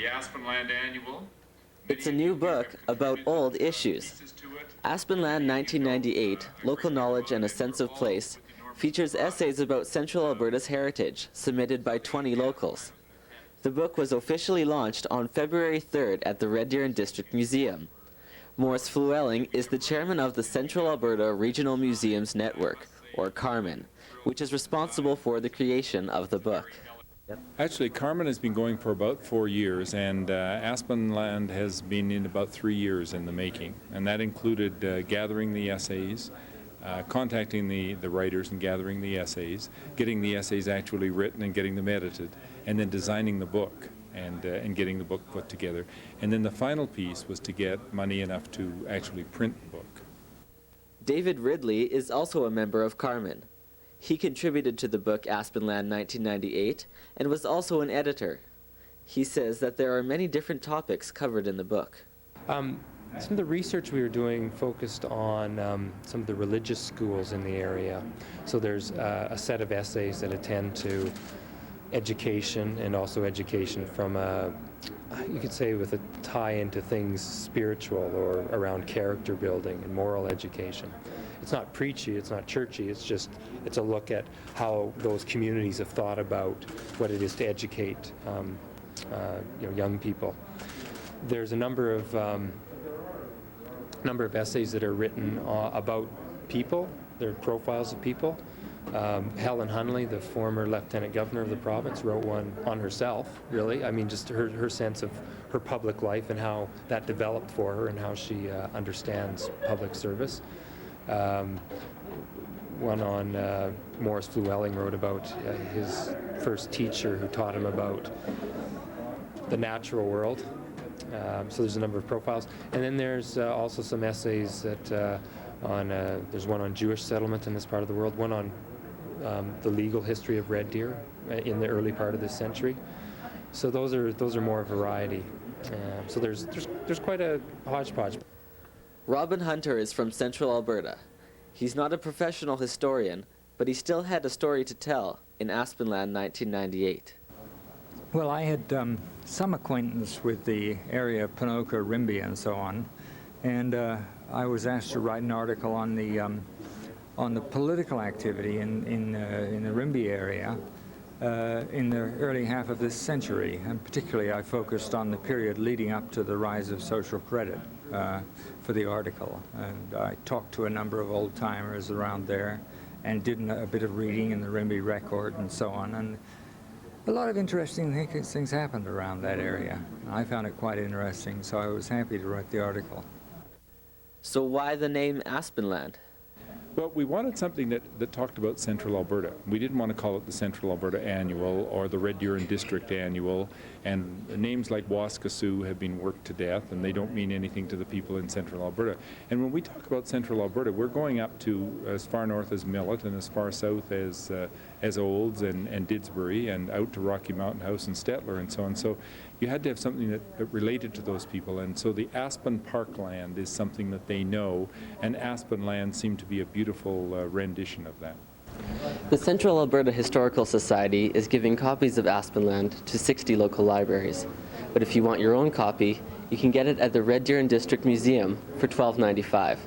the Aspenland Annual. It's a new book about old issues. Aspenland 1998, Local Knowledge and a Sense of Place, features essays about Central Alberta's heritage, submitted by 20 locals. The book was officially launched on February 3rd at the Red Deer District Museum. Morris Fluelling is the chairman of the Central Alberta Regional Museums Network, or CARMEN, which is responsible for the creation of the book. Actually, CARMEN has been going for about 4 years, and Aspenland has been in about 3 years in the making. And that included gathering the essays, contacting the writers and gathering the essays, getting the essays actually written and getting them edited, and then designing the book and getting the book put together. And then the final piece was to get money enough to actually print the book. David Ridley is also a member of CARMEN. He contributed to the book Aspenland 1998 and was also an editor. He says that there are many different topics covered in the book. Some of the research we were doing focused on some of the religious schools in the area. So there's a set of essays that attend to education, and also education from you could say with a tie into things spiritual or around character building and moral education. It's not preachy, it's not churchy, it's a look at how those communities have thought about what it is to educate young people. There's a number of essays that are written about people. They're profiles of people. Helen Hunley, the former lieutenant governor of the province, wrote one on herself, really. I mean, just her sense of her public life and how that developed for her and how she understands public service. One on Morris Fluelling wrote about his first teacher who taught him about the natural world. So there's a number of profiles. And then there's also some essays that there's one on Jewish settlement in this part of the world, one on the legal history of Red Deer in the early part of this century. So those are more variety. So there's quite a hodgepodge. Robin Hunter is from Central Alberta. He's not a professional historian, but he still had a story to tell in Aspenland 1998. Well, I had some acquaintance with the area of Ponoka, Rimbey, and so on, and I was asked to write an article on the political activity in the Rimbey area in the early half of this century, and particularly I focused on the period leading up to the rise of social credit for the article. And I talked to a number of old-timers around there and did a bit of reading in the Rimbey Record and so on. And a lot of interesting things happened around that area. I found it quite interesting, so I was happy to write the article. So why the name Aspenland? Well, we wanted something that talked about Central Alberta. We didn't want to call it the Central Alberta Annual or the Red Deer and District Annual, and names like Waskasiu have been worked to death, and they don't mean anything to the people in Central Alberta. And when we talk about Central Alberta, we're going up to as far north as Millet and as far south as Olds and Didsbury, and out to Rocky Mountain House and Stettler and so on. So you had to have something that related to those people, and so the Aspen Parkland is something that they know, and Aspenland seemed to be a beautiful rendition of that. The Central Alberta Historical Society is giving copies of Aspenland to 60 local libraries. But if you want your own copy, you can get it at the Red Deer and District Museum for $12.95.